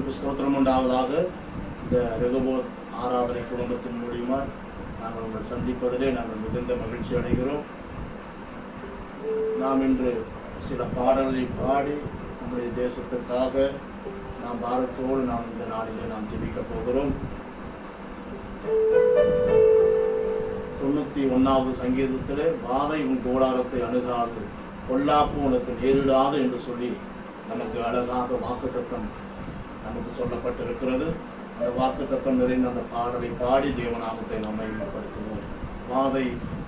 கர்த்தருக்கு ஸ்தோத்திரம் உண்டாவதாக. இந்த ரெகோபோத் ஆராதனை குடும்பத்தின் மூலியமா நாங்கள் உங்களை சந்திப்பதிலே நாங்கள் மிகுந்த மகிழ்ச்சி அடைகிறோம். நாம் இன்று சில பாடல்களை பாடி நம்முடைய தேசத்துக்காக நாம் பாரத்தோடு நாம் இந்த நாளிலே நாம் ஜெபிக்க போகிறோம். 91வது சங்கீதத்திலே வாதை உன் கூடாரத்தை அணுகாது, பொல்லாப்பு உனக்கு நேரிடாது என்று சொல்லி நமக்கு அழகாக வாக்குத்தத்தம் நமக்கு சொல்லப்பட்டிருக்கிறது. அந்த வாக்குத்தத்தம் நிறைந்த அந்த பாடலை பாடி தேவநாமத்தை நாம் மகிமைப்படுத்துவோம். வாதை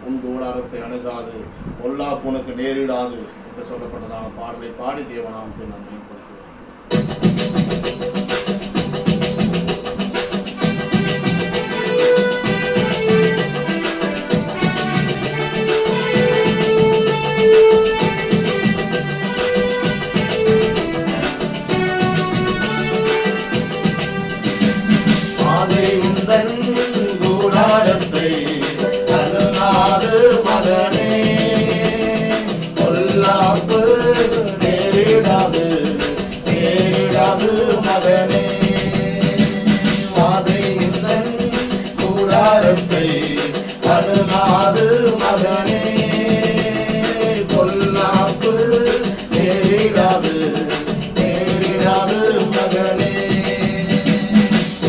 உன் கூடாரத்தை அணுகாது, பொல்லாப்பு உனக்கு நேரிடாது என்று சொல்லப்பட்டதான பாடலை பாடி தேவநாமத்தை நாம் மகிமைப்படுத்துவோம்.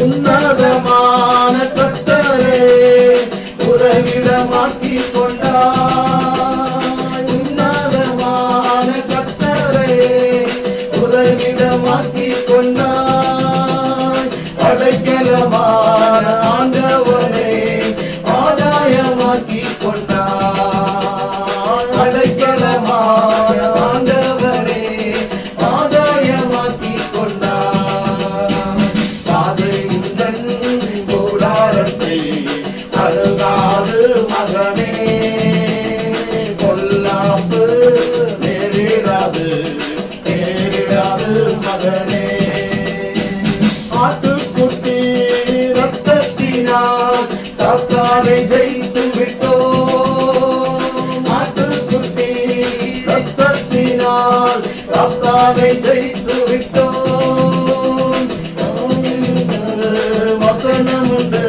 உன்னதமான கர்த்தரே உறவிடமாக்கி கொண்டாய், உன்னதமான கர்த்தரே உறவிடமாக்கி கொண்டாய், அடைக்கலமான ஆண்டவரே ஆதாயமாக்கி கொண்டாய், அடைக்கலமான ஆண்டவரே ஆதாயமாக்கி கொண்டாய். அருகாது மகனே, பொல்லாப்பு நேரிடாது நேரிடாது மகனே. ஆட்டுக்குட்டி ரத்தத்தினால் சாத்தானை ஜெயித்து விட்டோம், ஆட்டுக்குட்டி ரத்தத்தினால் சாத்தானை ஜெயித்து விட்டோம். வசனம் உண்டு,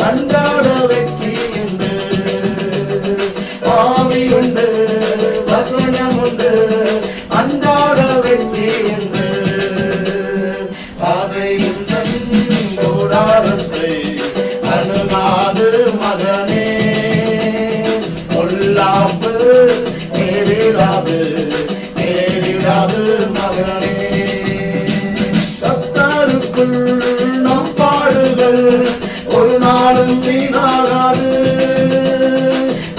அன்றாட வெற்றி உண்டு, ஆவி உண்டு, வசனம் உண்டு, அன்றாட வெற்றி உண்டு. பாதை உந்தன் கூடாரத்தை அணுகாது மகனே, பொல்லாப்பு நேரிடாது நேரிடாது மகனே. கர்த்தருக்குள் நம் பாடுகள் ஒரு நாளும் வீணாகாது,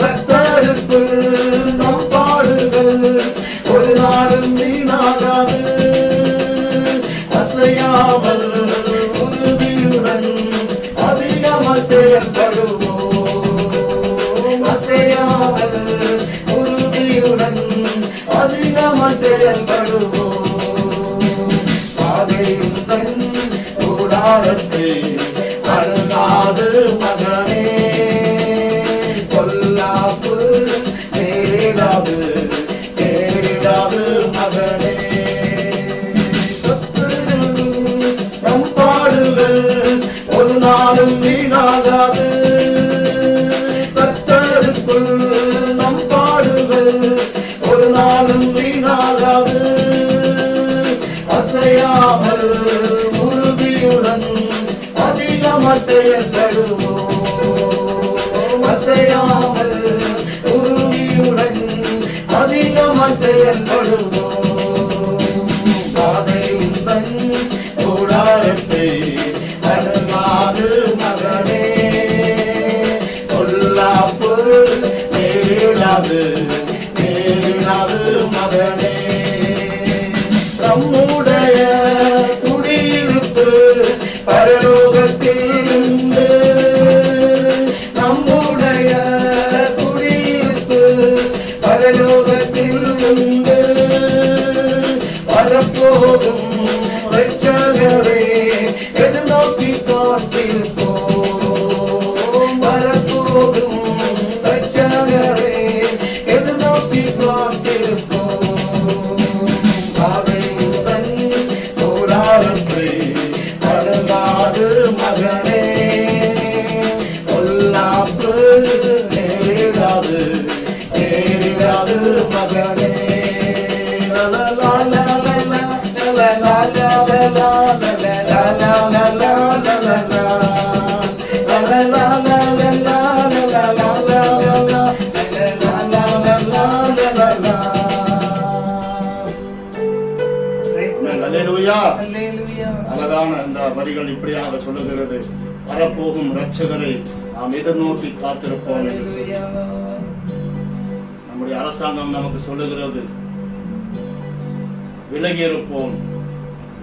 கர்த்தருக்குள் நம் பாடுகள் ஒரு நாளும் வீணாகாது. அசையாமல் உறுதியுடன் அதிகமாக செயல்படுவோம், அசையாமல் உறுதியுடன் அதிகமாக செயல்படுவோம். பாதையும் தன் கூடாரத்தை அருகாது மகனே, பொல்லாப்பு நேரிடாது நேரிடாது மகனே. நம் பாடுகள் ஒரு நாளும் வீணாகாது, கர்த்தருக்குள் நம் பாடுகள் ஒரு நாளும் வீணாகாது. அசையாமல் உறுதியுடன் அதிகமாக செயல்படுவோம், அசையாமல் உறுதியுடன் அதிகமாக செயல்படுவோம். பாதையும் தன் கூடாரத்தை அணுகாது மகனே, பொல்லாப்பு நேரிடாது நேரிடாது மகனே. நம்முடைய குடியிருப்பு பரலோகத்தில் உண்டு, நம்முடைய குடியிருப்பு பரலோகத்தில் உண்டு. வரப்போகும் இரட்சகரை எதிர்நோக்கி காத்திருப்போம், வரப்போகும் இரட்சகரை எதிர்நோக்கி காத்திருப்போம். பாதையுடன் கூடாரத்தை அல்லேலூயா. அழகான அந்த வரிகள் இப்படியாக சொல்லுகிறது, வரப்போகும் இரட்சகரை நாம் எதிர்நோக்கி காத்திருப்போம் என்று சொல்லி நம்முடைய அரசாங்கம் நமக்கு சொல்லுகிறது, விலகி இருப்போம்,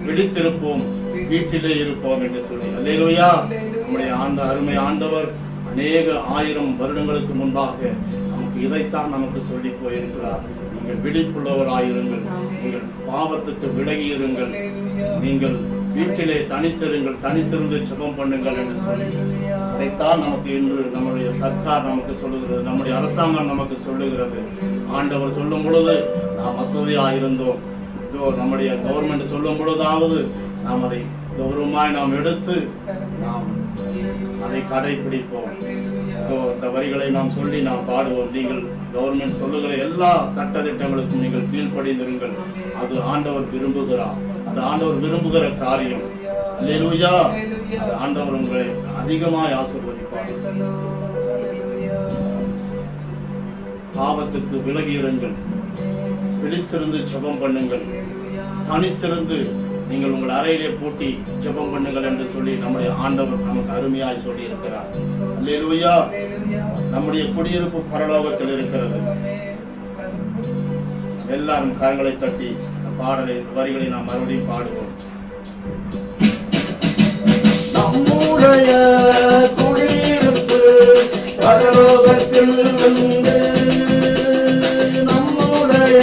விழித்திருப்போம், வீட்டிலே இருப்போம் என்று சொல்லி. அல்லேலூயா. நம்முடைய அருமை ஆண்டவர் அநேக 1000 வருடங்களுக்கு முன்பாக நமக்கு இதைத்தான் நமக்கு சொல்லி போயிருக்கிறார். நீங்கள் விழிப்புள்ளவராயிருங்கள், நீங்கள் பாவத்துக்கு விலகி இருங்கள், நீங்கள் வீட்டிலே தனித்திருங்கள், தனித்திருந்து ஜெபம் பண்ணுங்கள் என்று சொல்லி அதைத்தான் நமக்கு இன்று நம்முடைய சர்க்கார் நமக்கு சொல்லுகிறது, நம்முடைய அரசாங்கம் நமக்கு சொல்லுகிறது. ஆண்டவர் சொல்லும் பொழுது நாம் வசதியாயிருந்தோம், நம்முடைய கவர்மெண்ட் சொல்லும் பொழுதாவது நாம் அதை கௌரவமாய் நாம் எடுத்து நாம் அதை கடைபிடிப்போம். இந்த வரிகளை நாம் சொல்லி நாம் பாடுவோம். நீங்கள் கவர்மெண்ட் சொல்லுகிற எல்லா சட்ட திட்டங்களுக்கும் நீங்கள் கீழ்ப்படிந்திருங்கள், அது ஆண்டவர் விரும்புகிறார், அது ஆண்டவர் விரும்புகிற காரியம். அல்லேலூயா. அது ஆண்டவர் உங்களை அதிகமாய் ஆசீர்வதிப்பார். பாவத்துக்கு விலகி இருங்கள், விழித்திருந்து ஜெபம் பண்ணுங்கள், தனித்திருந்து நீங்கள் உங்கள் அறையிலே பூட்டி ஜெபம் பண்ணுங்கள் என்று சொல்லி நம்முடைய ஆண்டவர் நமக்கு அருமையாய் சொல்லி இருக்கிறார். அல்லேலூயா. நம்முடைய குடியிருப்பு பரலோகத்தில் இருக்கிறது. எல்லாரும் கரங்களை தட்டி பாடலை வரிகளை நாம் மறுபடியும் பாடுவோம். நம்முடைய குடியிருப்பு பரலோகத்தில் வந்து, நம்முடைய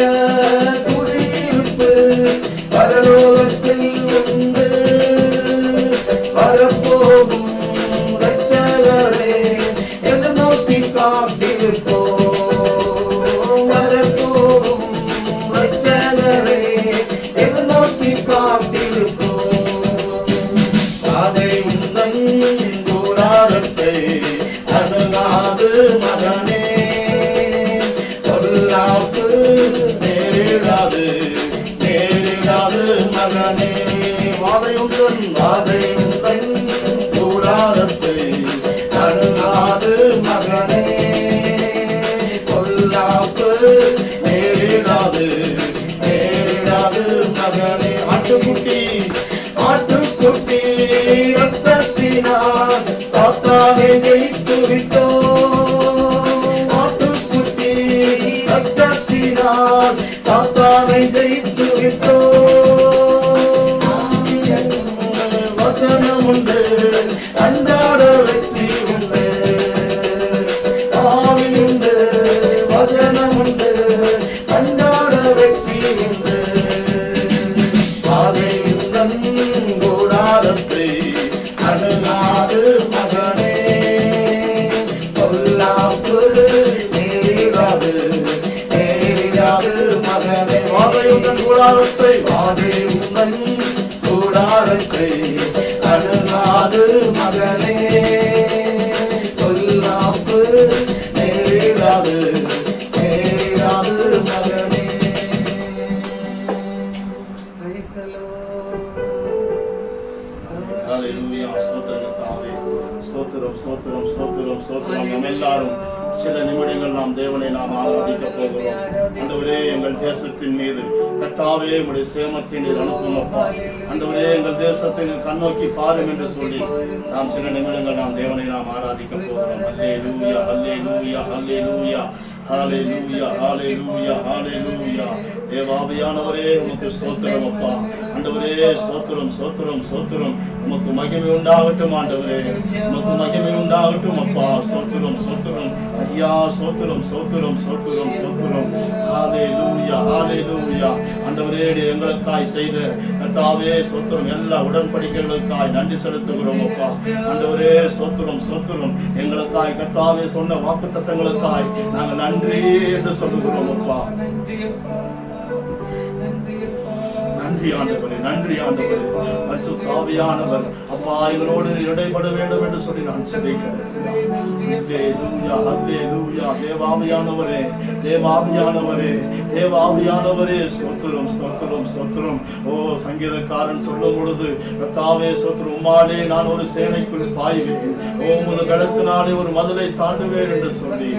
குடியிருப்பு பரலோகத்தில் வந்து, வரப்போகும் இரட்சகரை எதிர்நோக்கி காத்திருப்போம், வரப்போகும் இரட்சகரை எதிர்நோக்கி காத்திருப்போம். அதை உந்தன் கூடாரத்தை அணுகாது மகனே, பொல்லாப்பு நேரிடாது நேரிடாது மகனே. வாதையுடன் வாதையுடன் கூடாரத்தை அணுகாது மகனே, பொல்லாப்பு நேரிடாது நேரிடாது மகனே. ஆட்டுக்குட்டி ஆட்டுக்குட்டி ரத்தத்தினால் சாத்தானை ஜெயித்து விட்டோம், ஆட்டுக்குட்டி ரத்தத்தினால் சாத்தானை ஜெயித்து விட்டோம். வசனம் உண்டு, அன்றாட வெற்றி உண்டு, ஆவி உண்டு, வசனம் உண்டு, அன்றாட வெற்றி உண்டு. பாதையுடன் கூடாரத்தை அணுகாது மகனே, பொல்லாப்பு நேரிடாது நேரிடாது மகனே. வாதையுடன் கூடாரத்தை வாதையுடன் கூடாரத்தை அணுகாது மகனே, பொல்லாப்பு நேரிடாது நேரிடாது மகனே. ஹல்லேலூயா. ஸ்தோத்திரம் ஸ்தோத்திரம் ஸ்தோத்திரம் ஸ்தோத்திரம். நாம் எல்லாரும் சில நிமிடங்கள் நாம் தேவனை நாம் ஆராதிக்க போகிறோம். ஆண்டவரே, எங்கள் தேசத்தின் மீது கர்த்தாவே உம்முடைய சேமத்தை நீர் அனுப்பும் அப்பா. ஆண்டவரே, எங்கள் தேசத்தை நீர் கண்ணோக்கி பாரும் என்று சொல்லி நாம் சில நிமிடங்கள் நாம் தேவனை நாம் ஆராதிக்க போகிறோம். ஹல்லேலூயா ஹல்லேலூயா ஹல்லேலூயா ஹல்லேலூயா ஹல்லேலூயா ஹல்லேலூயா. தேவாவியானவரே, உமக்கு ஸ்தோத்திரம் அப்பா. ஆண்டவரே, ஸ்தோத்திரம் ஸ்தோத்திரம் ஸ்தோத்திரம். உமக்கு மகிமை உண்டாகட்டும் ஆண்டவரே, உமக்கு மகிமை உண்டாகட்டும் அப்பா. ஸ்தோத்திரம் ஸ்தோத்திரம் ஐயா, ஸ்தோத்திரம் ஸ்தோத்திரம் ஸ்தோத்திரம் ஸ்தோத்திரம். ஹல்லேலூயா ஹல்லேலூயா. ஆண்டவரே, எங்களுக்காய் செய்த கர்த்தாவே ஸ்தோத்திரம். எல்லா உடன்படிக்கைகளுக்காய் நன்றி செலுத்துகிறோம் அப்பா. ஆண்டவரே, ஸ்தோத்திரம் ஸ்தோத்திரம். எங்களுக்காய் கர்த்தாவே சொன்ன வாக்குத்தத்தங்களுக்காய் நாங்கள் நன்றி என்று சொல்லுகிறோம் அப்பா. நன்றி ஆண்டவரே, நன்றி ஆண்டவரே. பரிசுத்த ஆவியானவர் அப்பா இவரோடு இடைப்பட வேண்டும் என்று சொல்லி நான் செபிக்கிறேன். ஹல்லேலூயா ஹல்லேலூயா. தேவாவியானவரே தேவாவியானவரே தேவாவியானவரே, ஸ்தோத்திரம் ஸ்தோத்திரம் ஸ்தோத்திரம். ஓ, சங்கீதக்காரன் சொல்லும் பொழுது கர்த்தாவே ஸ்தோத்திரம், உம்மாலே நான் ஒரு சேனைக்குள் பாய்வேன், உமது கலத்தினாலே ஒரு மதிலை தாண்டுவேன் என்று சொல்லி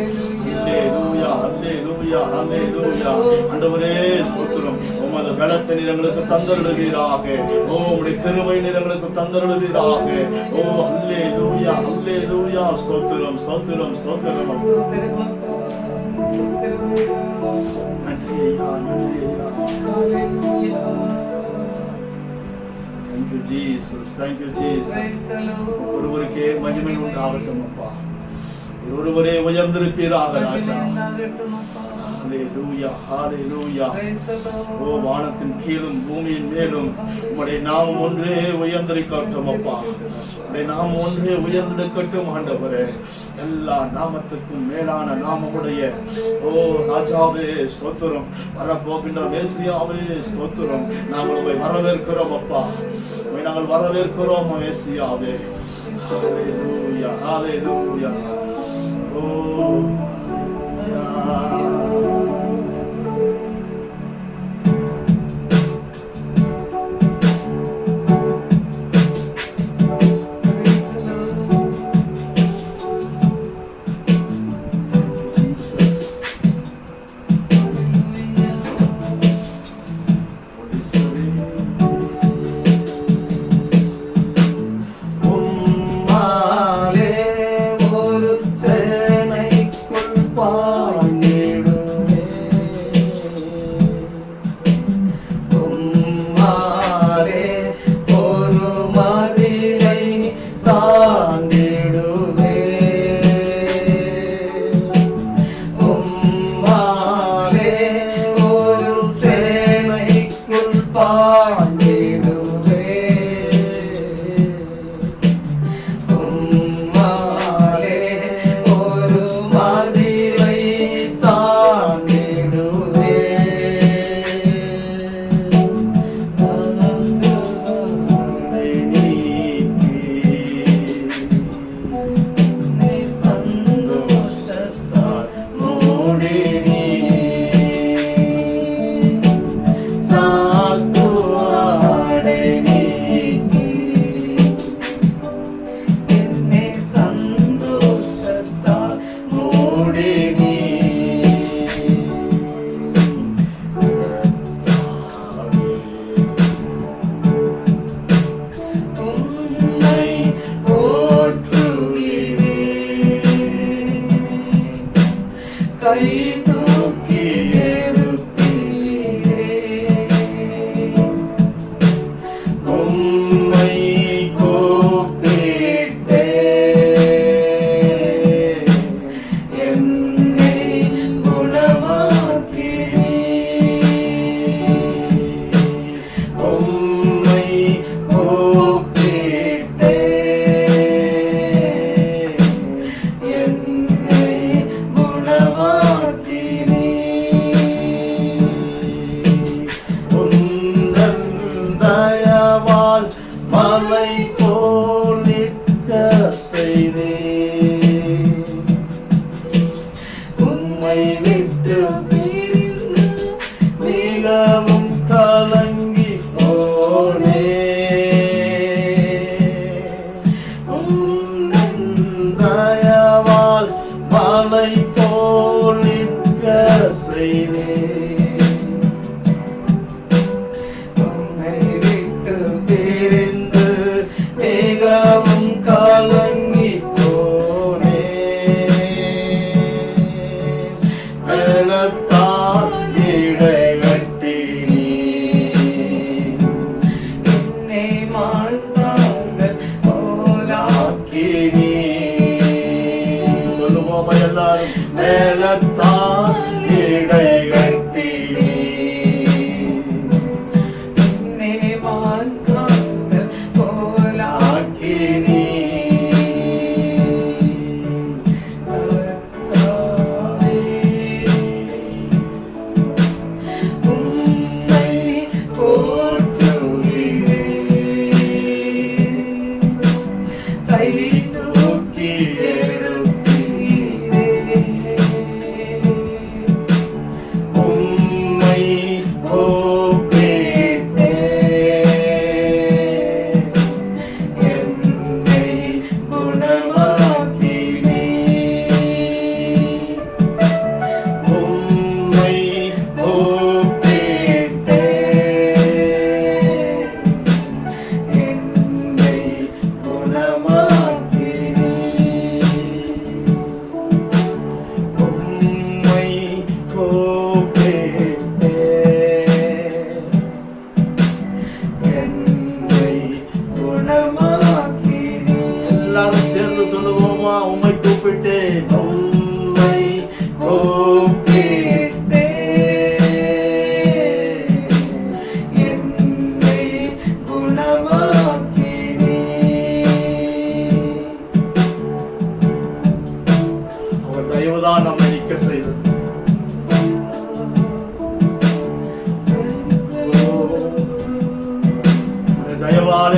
ஹல்லேலூயா ஹல்லேலூயா ஹல்லேலூயா. ஆண்டவரே ஸ்தோத்திரம், உமது பலத்தை எங்களுக்கு தந்தருளுவீராக. ஓ உம்முடைய கிருபை எங்களுக்கு தந்தருளுவீராக. ஓ அல்லேலூயா அல்லேலூயா. ஸ்தோத்திரம் ஸ்தோத்திரம் ஸ்தோத்திரம். நன்றி ஐயா நன்றி ஐயா. Thank you Jesus. Thank you Jesus. ஒருவருக்கே மகிமை உண்டாகட்டும் அப்பா. ஒருவரே உயர்ந்திருப்பீராக ராஜா. ஹalleluya ஹalleluya. ஓ வானத்தின் கீழும் பூமியின் மேலும் உம்முடைய நாமம் ஒன்றே உயர்ந்திருக்கட்டும் அப்பா. உம்முடைய நாமம் ஒன்றே உயர்ந்திருக்கட்டும் ஆண்டவரே. எல்லா நாமத்துக்கும் மேலான நாமமுடைய ஓ ராஜாவே ஸ்தோத்திரம். வரப்போகின்ற மேசியாவே ஸ்தோத்திரம். நாங்கள் உம்மை வரவேற்கிறோம் அப்பா. உம்மை நாங்கள் வரவேற்கிறோம் மேசியாவே. ஹalleluya ஹalleluya. ஓ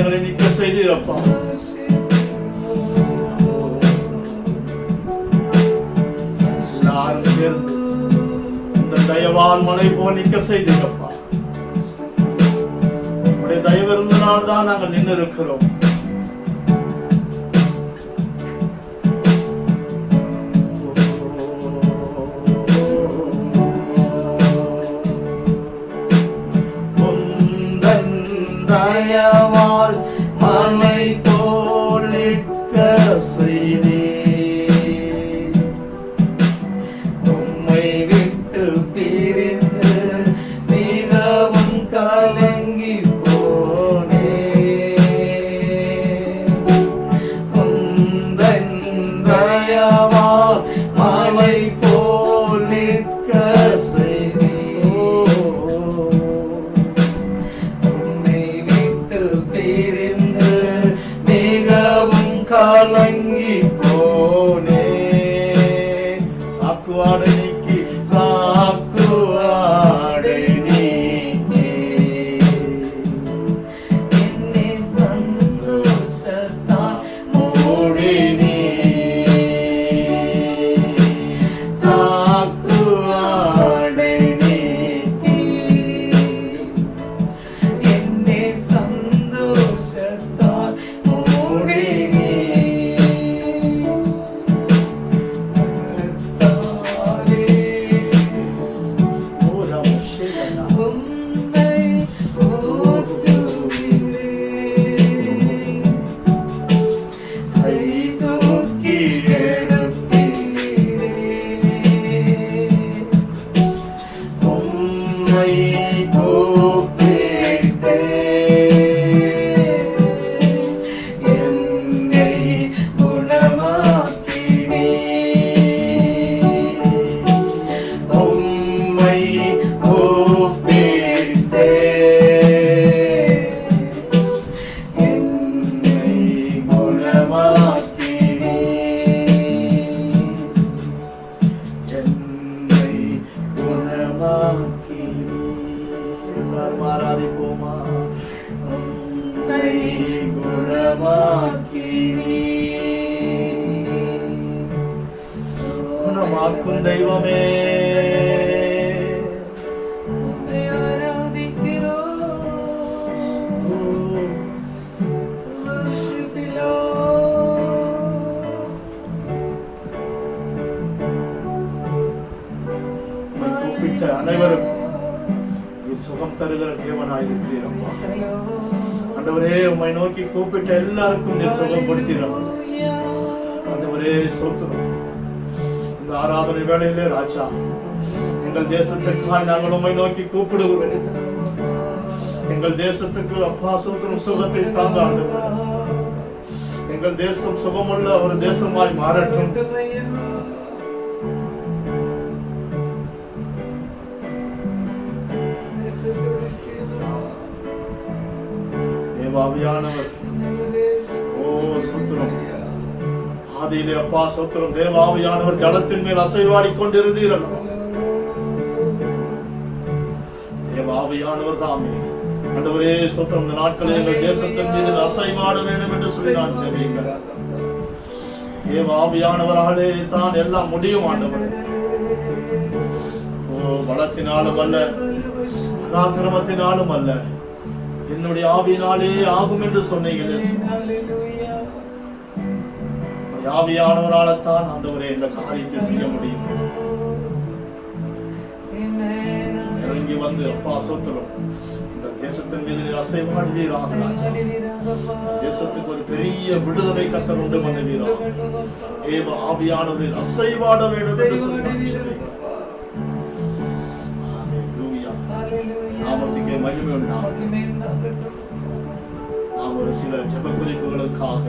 எங்களை நிற்க செய்தீரப்பா. எல்லாரும் சேர்ந்து இந்த தயவால் மலை போல் நிற்க செய்தீரப்பா. உடைய தயவு இருந்தனால்தான் நாங்கள் நின்று இருக்கிறோம். தயவால் மலை போல் நிற்க செய்தீர். உம்மை விட்டு பிரிந்து மிகவும் கலங்கி போனேன். உந்தன் தயவால் மலை போல் நிற்க கலங்கி போனே. சாக்குவாடை நீக்கி சாக்குவாடை நீக்கி என்னை சந்தோஷத்தால் மூடினீ. சாக்குவாடை நீக்கி என்னை சந்தோஷத்தால் மூடினீ. குணமாக்கும் தெய்வமே கூப்பிட்ட அனைவருக்கும் சுகம் தருகிற தேவனாயிருக்கிறீரப்பா. ஆண்டவரே, உம்மை நோக்கி கூப்பிட்ட எல்லாருக்கும் நீர் சுகம் கொடுத்தீரப்பா. ஆண்டவரே, ஸ்தோத்திரம். இந்த ஆராதனை வேளையிலே ராஜா, எங்கள் தேசத்துக்காக நாங்கள் உம்மை நோக்கி கூப்பிடுகிறோம். எங்கள் தேசத்துக்கு அப்பா ஸ்தோத்திரம் சுகத்தை தாங்க ஆண்டவரே. எங்கள் தேசம் சுகமுள்ள ஒரு தேசமாய் மாறட்டும். தேவாவியானவர் ஓ ஸ்தோத்திரம். ஆதியிலே அப்பா ஸ்தோத்திரம், தேவாவியானவர் ஜலத்தின் மேல் அசைவாடிக் கொண்டிருந்தீர்கள். தேவாவியானவர் தாமே ஆண்டவரே ஸ்தோத்திரம், இந்த நாட்களில் எங்கள் தேசத்தின் மீது அசைவாட வேண்டும் என்று சொல்லி நான் ஜெபிக்கிறேன். தேவாவியானவராலே தான் எல்லாம் முடியும் ஆண்டவரே. ஓ, பலத்தினாலும் அல்ல, பராக்கிரமத்தினாலும் அல்ல, என்னுடைய ஆவியினாலே ஆகும் என்று சொன்னீங்களே. ஆவியானவரால்தான் ஆண்டவரே இந்த காரியத்தை செய்ய முடியும். இறங்கி வந்து அப்பா ஸ்தோத்திரம், இந்த தேசத்தின் மீது அசைவாடுவீராக. தேசத்துக்கு ஒரு பெரிய விடுதலை கர்த்தர் உண்டு பண்ணுவீராக. தேவ ஆவியானவரில் அசைவாட வேண்டும் என்று சொல்லி நாமத்துக்கே மகிமை உண்டாகும். நாம் ஒரு சில ஜெப குறிப்புகளுக்காக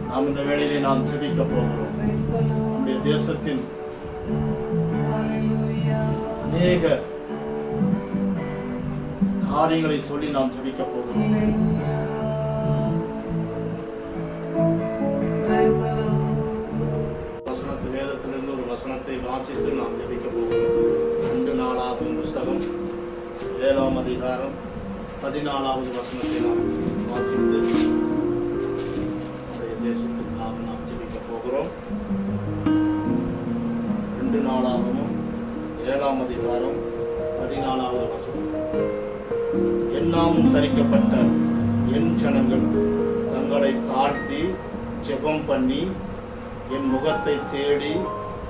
நாம் இந்த வேளையிலே நாம் ஜெபிக்க போகிறோம். நம்முடைய தேசத்தில் அநேக காரியங்களை சொல்லி நாம் ஜெபிக்க போகிறோம். வேதத்திலிருந்து ஒரு வசனத்தை வாசித்து நாம் ஜெபிக்க போகிறோம். 2 நாளாகும் புஸ்தகம் 7ஆம் அதிகாரம் 14வது வசனத்தை நாம் வாசித்து நம்முடைய தேசத்துக்காக நாம் ஜெபிக்க போகிறோம். 2 நாளாகவும் 7ஆம் அதிகாரம் 14வது வசனம். என்னாமும் தரிக்கப்பட்ட என் ஜனங்கள் தங்களை தாழ்த்தி ஜெபம் பண்ணி என் முகத்தை தேடி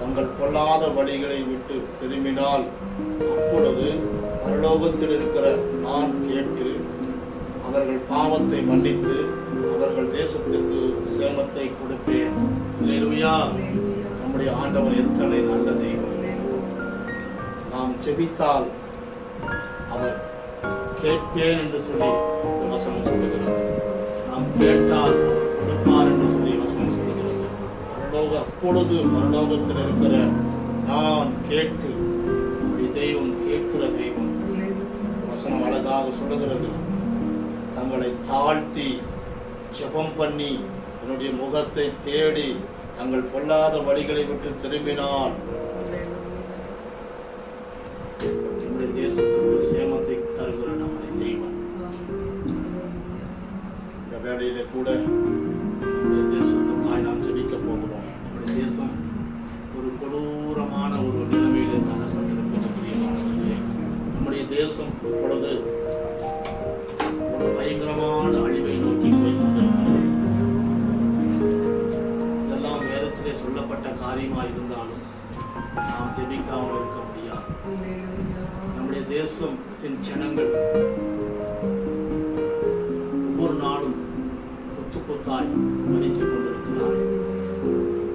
தங்கள் பொல்லாத வழிகளை விட்டு திரும்பினால் அப்பொழுது பரலோகத்தில் இருக்கிற நான் கேட்டு அவர்கள் பாவத்தை மன்னித்து அவர்கள் தேசத்துக்கு சேமத்தை கொடுப்பேன். அல்லேலூயா. நம்முடைய ஆண்டவர் எத்தனை நல்ல தெய்வம். நாம் ஜெபித்தால் அவர் கேட்பேன் என்று சொல்லி வசனம் சொல்லுகிறது. நாம் கேட்டால் கொடுப்பார் என்று சொல்லி வசனம் சொல்லுகிறது. அப்பொழுது பரலோகத்தில் இருக்கிற நான் கேட்டு, நம்முடைய தெய்வம் கேட்கிற தெய்வம். வசனம் அழகாக சொல்லுகிறது. தங்களை தாழ்த்தி ஜெபம் பண்ணி என்னுடைய முகத்தை தேடி தங்கள் பொல்லாத வழிகளை விட்டு திரும்பினால் நம்முடைய தேசத்துக்கு சேமத்தை தருகிற நம்முடைய தெய்வம். இந்த வேளையில கூட நம்முடைய தேசத்துக்காய் நாம் ஜெபிக்க போகிறோம். நம்முடைய தேசம் ஒரு கொடூரமான ஒரு நிலைமையிலே தள்ளப்பட்டிருக்கிறது. நம்முடைய தேசம் இப்பொழுது ஒரு பயங்கரமான அழிவை நோக்கி போய் கொண்டிருக்கிறது. இதெல்லாம் வேதத்திலே சொல்லப்பட்ட காரியமாக இருந்தாலும் நாம் ஜெபிக்காமல் இருக்க முடியாது. நம்முடைய தேசத்தின் ஜனங்கள் ஒவ்வொரு நாளும் கொத்து கொத்தாய் மரித்துக் கொண்டிருக்கிறார்கள்.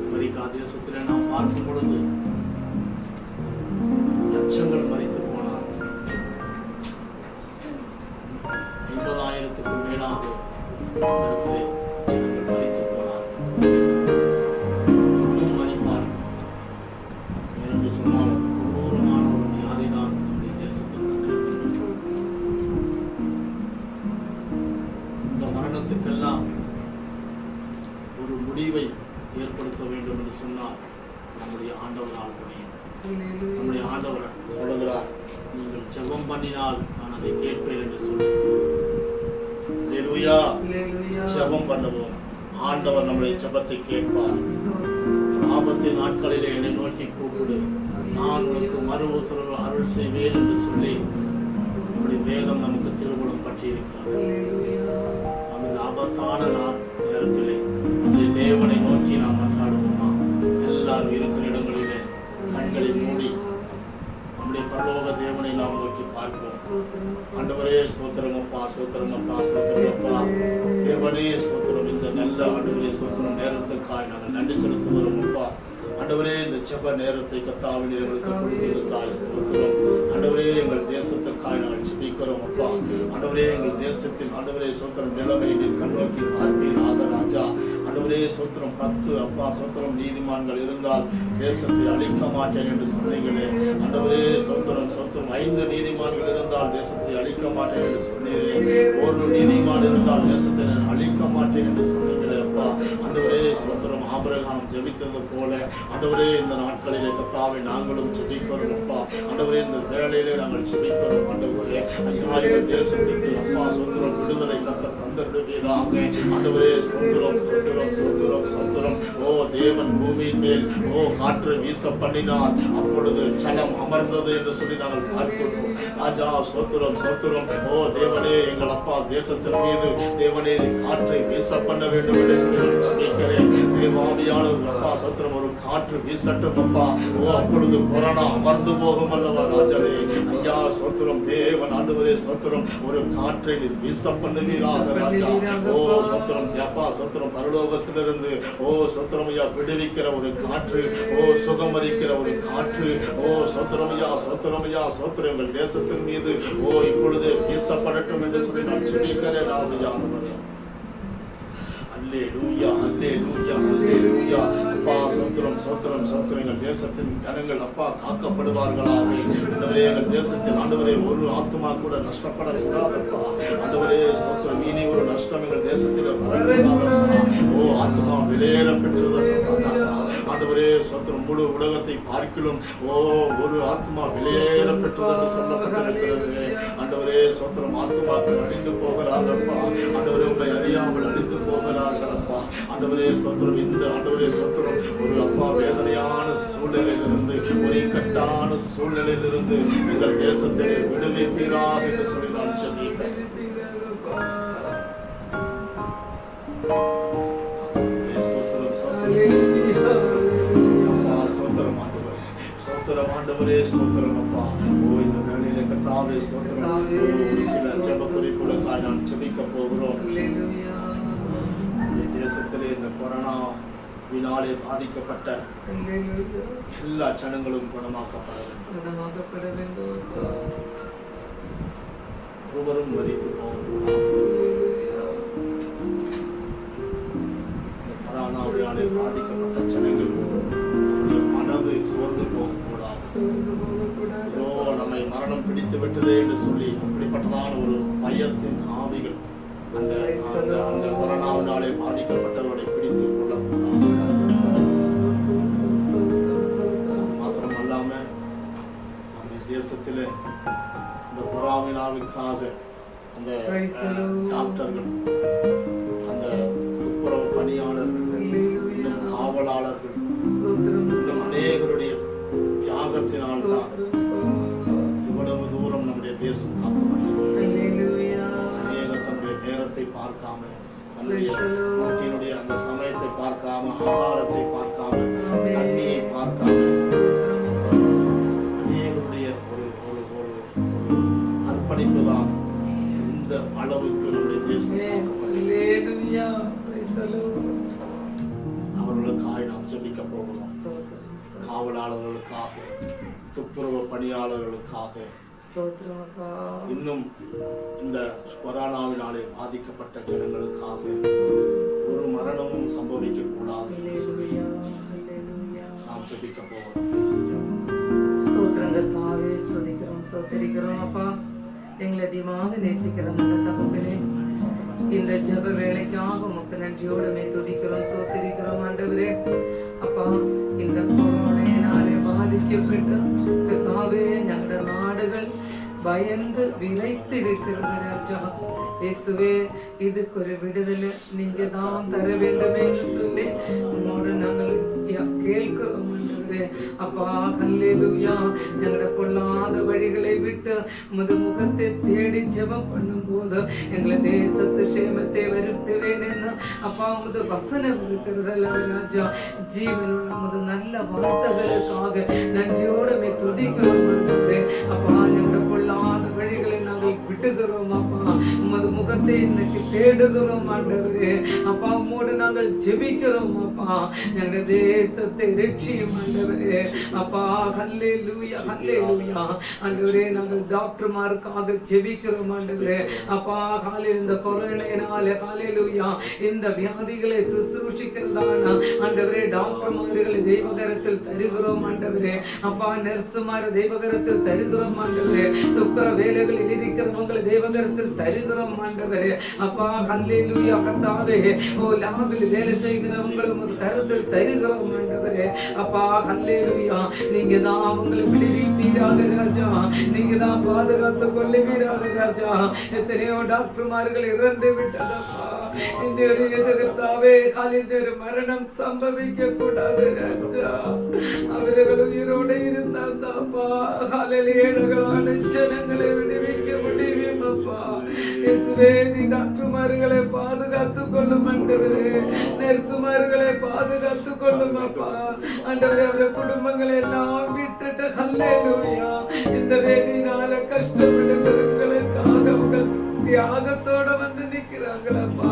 அமெரிக்கா தேசத்தில் நாம் பார்க்கும் பொழுது லட்சங்கள் மரித்து போனார். 50,000க்கும் மேலாக இடத்திலே ஜனங்கள் மரித்து போனார். இன்னும் மரிப்பார். ஏனென்று சொன்னால் கொடூரமான ஒரு வியாதி தான் நம்முடைய தேசத்தில் வந்திருக்கிறது. இந்த மரணத்துக்கெல்லாம் ஒரு முடிவை ஏற்படுத்த வேண்டும் என்று சொன்னால் நம்முடைய ஆண்டவரால் முடியும். நம்முடைய ஆண்டவர் சொல்லுகிறார், நீங்கள் ஜெபம் பண்ணினால் நான் அதை கேட்பேன் என்று சொல்லி. அல்லேலூயா. ஜெபம் பண்ணுவோம். ஆண்டவர் நம்முடைய ஜெபத்தை கேட்பார். ஆபத்து நாட்களிலே என்னை நோக்கி கூப்பிடு, நான் உனக்கு மறு உத்தரவு அருள் செய்வேன் என்று சொல்லி நம்முடைய வேதம் நமக்கு திருமணம் பற்றி இருக்கிறது. அந்த ஆபத்தான நேரத்திலே நம்முடைய தேவனை நோக்கி நாம் மன்றாடுவோமா? எல்லாரும் இருக்கிற இடங்களிலே கண்களை மூடி நம்முடைய பரலோக தேவனை நாம் நோக்கி பார்ப்போம். ஆண்டவரே ஸ்தோத்திரம் அப்பா, ஸ்தோத்திரம் அப்பா, ஸ்தோத்திரம் அப்பா. தேவனே ஸ்தோத்திரம். இந்த நல்ல ஆண்டவரே ஸ்தோத்திரம் நேரத்துக்காய் நாங்கள் நன்றி செலுத்துகிறோம் அப்பா. ஆண்டவரே இந்த ஜெப நேரத்தை கர்த்தாவின் எங்களுக்கு கொடுத்ததுக்காய் ஸ்தோத்திரம். ஆண்டவரே எங்கள் தேசத்துக்காய் நாங்கள் ஜெபிக்கிறோம் அப்பா. ஆண்டவரே எங்கள் தேசத்தின் ஆண்டவரே ஸ்தோத்திரம் நிலைமை நீர் கண்ணோக்கி பார்ப்பீராக ராஜா. ஆண்டவரே ஸ்தோத்திரம். 10 அப்பா ஸ்தோத்திரம் நீதிமான்கள் இருந்தால் தேசத்தை அழிக்க மாட்டேன் என்று சொன்னீங்களே. ஆண்டவரே ஸ்தோத்திரம் ஸ்தோத்திரம். 5 நீதிமான்கள் இருந்தால் தேசத்தை அழிக்க மாட்டேன் என்று சொன்னீங்களே. 1 நீதிமான் இருந்தால் தேசத்தை நான் அழிக்க மாட்டேன் என்று சொன்னீங்களே அப்பா. ஆண்டவரே ஸ்தோத்திரம். ஆபிரகாம் ஜெபித்தது போல ஆண்டவரே இந்த நாட்களிலே கர்த்தாவை நாங்களும் ஜெபிக்கிறோம் அப்பா. ஆண்டவரே இந்த வேளையிலே நாங்கள் ஜெபிக்கிறோம் ஆண்டவரே. ஐயா தேசத்துக்கு அப்பா ஸ்தோத்திரம் விடுதலை கர்த்தர் தந்தருவீராக. ஆண்டவரே ஸ்தோத்திரம் ஸ்தோத்திரம் ஸ்தோத்திரம் ஸ்தோத்திரம். ஓ தேவன் பூமியின் மேல் ஓ காற்று வீச பண்ணினார், அப்பொழுது ஜலம் அமர்ந்தது என்று சொல்லி நாங்கள் பார்க்கிறோம் ராஜா. ஸ்தோத்திரம் ஸ்தோத்திரம். ஓ தேவனே எங்கள் அப்பா தேசத்தின் மீது தேவனே காற்றை வீச பண்ண வேண்டும் என்று சொல்லி நான் ஜெபிக்கிறேன். தேவாவியான அப்பா ஸ்தோத்திரம் ஒரு காற்று வீசட்டும் அப்பா. ஓ அப்பொழுது கொரோனா அமர்ந்து போகும் அல்லவா ராஜாவே. ஐயா ஸ்தோத்திரம். தேவன் ஆண்டவரே ஸ்தோத்திரம் ஒரு காற்றை வீச பண்ணுவீராக ராஜா. ஓ ஸ்தோத்திரம் அப்பா ஸ்தோத்திரம். பரலோகத்திலிருந்து ஓ ஸ்தோத்திரம் ஐயா விடுவிக்கிற ஒரு காற்று, ஓ சுகமரிக்கிற ஒரு காற்று. ஓ ஸ்தோத்திரம் ஐயா ஸ்தோத்திரம் ஐயா ஸ்தோத்திரம். எங்கள் தேசத்தின் மீது ஓ இப்பொழுது வீசப்படட்டும் என்று சொல்லி நான் ஜெபிக்கிறேன் ராஜா. அல்லேலூயா அல்லேலூயா அல்லேலூயா. அப்பா ஸ்தோத்திரம் ஸ்தோத்திரம் ஸ்தோத்திரம். எங்கள் தேசத்தின் ஜனங்கள் அப்பா காக்கப்படுவார்களாக. ஆண்டவரே எங்கள் தேசத்தில் ஆண்டவரே ஒரு ஆத்துமா கூட நஷ்டப்பட கூடாதப்பா. ஆண்டவரே ஸ்தோத்திரம். இனி ஒரு நஷ்டம் எங்கள் தேசத்தில் வரக்கூடாதப்பா. ஓ ஆத்துமா விலையேற பெற்றது ஆண்டவரே ஸ்தோத்திரம். முழு உலகத்தை பார்க்கிலும் ஓ ஒரு ஆத்மா விலையேற பெற்றது என்று சொல்லப்பட்டிருக்கிறது ஆண்டவரே ஸ்தோத்திரம். ஆத்துமாக்கள் அழிந்து போகிறார்களப்பா. ஆண்டவரே, உம்மை அறியாமல் அழிந்து போகிறார்களப்பா. ஆண்டவரே ஸ்தோத்திரம். இந்த ஆண்டவரே ஸ்தோத்திரம், ஒரு அப்பா வேதனையான சூழ்நிலையிலிருந்து, ஒரு இக்கட்டான சூழ்நிலையிலிருந்து எங்கள் தேசத்தை விடுவிப்பீராக என்று சொல்லி நான் சொல்லியிருக்கேன். ஆண்டவரே ஸ்தோத்திரம் அப்பா. ஓ, இந்த வேளையிலே கர்த்தாவே ஸ்தோத்திரம். ஒரு சில ஜெப குறிப்புகளுக்காக நாம் ஜெபிக்க போகிறோம். இந்த தேசத்திலே இந்த கொரோனாவினாலே பாதிக்கப்பட்ட எல்லா ஜனங்களும் குணமாக்கப்பட வேண்டும். ஒருவரும் மரித்து போகக்கூடாது. கொரோனாவினாலே பாதிக்கப்பட்ட ஜனங்கள் மனது சோர்ந்து போகக்கூடாது. நம்மை மரணம் பிடித்து விட்டதே என்று சொல்லி அப்படிப்பட்டதான ஒரு பயத்தின் ஆவிகள் அந்த கொரோனாவினாலே பாதிக்கப்பட்டவர்களை பிடித்துக் கொள்ளக்கூடாது. மாத்திரமல்லாம அந்த தேசத்திலே இந்த கொரோனாவிற்காக அந்த டாக்டர்கள், அந்த துப்புரவு பணியாளர்கள், இன்னும் காவலாளர்கள், இன்னும் அநேகருடைய தியாகத்தினால்தான் இவ்வளவு தூரம் நம்முடைய தேசம் காக்கப்பட்டது. அநேகர் தன்னுடைய நேரத்தை பார்க்காம, தன்னுடைய அந்த சமயத்தை பார்க்காம, ஆகாரத்தை பார்க்காம, தண்ணியை பார்க்காம, அநேகருடைய ஒரு அர்ப்பணிப்பு தான் இந்த அளவுக்கு நம்முடைய தேசம் அவர்களுக்காக நாம் ஜெபிக்க போகிறோம். காவலாளர்களுக்காக, துப்புரவு பணியாளர்களுக்காக, இன்னும் இந்த கொரோனாவினாலே பாதிக்கப்பட்ட ஜனங்களுக்காக ஒரு மரணமும் சம்பவிக்க கூடாது நாம் ஜெபிக்க போகிறோம். ஸ்தோத்திரங்கள் தாவே, ஸ்துதிக்கிறோம், ஸ்தோத்திரிக்கிறோம் அப்பா. எங்களை அதிகமாக நேசிக்கிற நல்ல தகப்பனே, இந்த ஜெப வேலைக்காக உமக்கு நன்றியோடுமே துதிக்கிறோம், ஸ்தோத்திரிக்கிறோம் ஆண்டவரே. அப்பா, இந்த கொரோனாவினாலே பாதிக்கப்பட்டு கர்த்தாவே ഞങ്ങളുടെ നാടുകൾ பயந்து விரைத்து இருக்கிறது ராஜா. இயேசுவே, இதுக்கு விடுதலை நீங்க தான் தர வேண்டுமே சொல்லி உன்னோடு நாங்கள் கேட்கிறோம் ஆண்டவரே. அப்பா, ஹல்லேலூயா. ഞങ്ങളുടെ பொல்லாத வழிகளை விட்டு உமது முகத்தை தேடி ஜெபம் பண்ணும்போது எங்களை தேசத்து ക്ഷേമத்தை വരുത്തുவேനെന്ന് அப்பா உமது வசனம் இருக்கிறதல்ல ராஜா. ஜீவனுள்ள உமது நல்ல வார்த்தைகளுக்காக நன்றியோடு துதிக்கிறோம் ஆண்டவரே. அப்பா, ഞങ്ങളുടെ பொல்லாத வழிகளை நாங்கள் விட்டுகிறோம் அப்பா. உமது முகத்தை இன்னைக்கு தேடுகிறோம் ஆண்டவரே. அப்பா, உம்மோடு நாங்கள் ஜெபிக்கிறோம் அப்பா. ഞങ്ങളുടെ தேசத்தை ரட்சியும் ஆண்டவரே. அப்பா, ஹல்லேலூயா, ஹல்லேலூயா ஆண்டவரே. நாங்கள் டாக்டர்மாருக்காக ஜெபிக்கிறோம் ஆண்டவரே. அப்பா, காலையில் இந்த கொரோனாவினாலே ஹல்லேலூயா இந்த வியாதிகளை சுசுரூஷிக்கிறதான ஆண்டவரே டாக்டர்மார்களை தெய்வகரத்தில் தருகிறோம் ஆண்டவரே. அப்பா, நர்சுமாரை தெய்வகரத்தில் தருகிறோம் ஆண்டவரே. துப்புர வேலைகளில் இருக்கிறவங்களை தெய்வகரத்தில் தருகிறோம் ஆண்டவரே. அப்பா, ஹல்லேலூயா கர்த்தாவே. ஓ, லாபில் வேலை செய்கிறவங்களும் ஒரு கருத்தில் தருகிறோம் ஆண்டவரே. அப்பா, ஹல்லேலூயா. நீங்க தான் அவங்களை விடுவிப்பீராக ராஜா. நீங்க தான் பாதுகாத்து கொள்ளுவீராக ராஜா. எத்தனையோ டாக்டர்மார்கள் இறந்து விட்டதப்பா. இந்த ஒரு எதிர்த்தாவே காலில் ஒரு மரணம் சம்பவிக்க கூடாது ராஜா. அவர்கள் உயிரோடு இருந்தால் தான்ப்பா காலையில் ஏழைகளான ஜனங்களை விடுவிக்க முடியும் அப்பா. இயேசுவே, நீ டாக்டர்மார்களை பாதுகாத்து கொள்ளும் ஆண்டவரே. நர்சுமார்களை பாதுகாத்து கொள்ளும் அப்பா. ஆண்டவரே, அவருடைய குடும்பங்களை எல்லாம் விட்டுட்டு ஹல்லேலூயா இந்த வேதியினால கஷ்டப்படுகிறவங்களுக்காக அவங்க தியாகத்தோட வந்து நிற்கிறாங்களப்பா.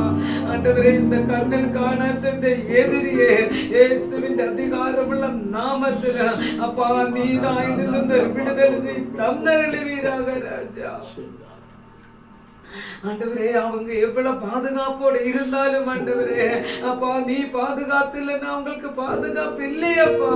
ஆண்டவரே, இந்த கண்ணன் காணாத இந்த எதிரியே இயேசுவின் அதிகாரமுள்ள நாமத்தில் அப்பா நீதான் இதிலிருந்து விடுதலை தந்தருளுவீராக ராஜா. ஆண்டவரே, அவங்க எவ்வளவு பாதுகாப்போடு இருந்தாலும் ஆண்டவரே அப்பா நீ பாதுகாத்து இல்லைன்னா அவங்களுக்கு பாதுகாப்பு இல்லையப்பா.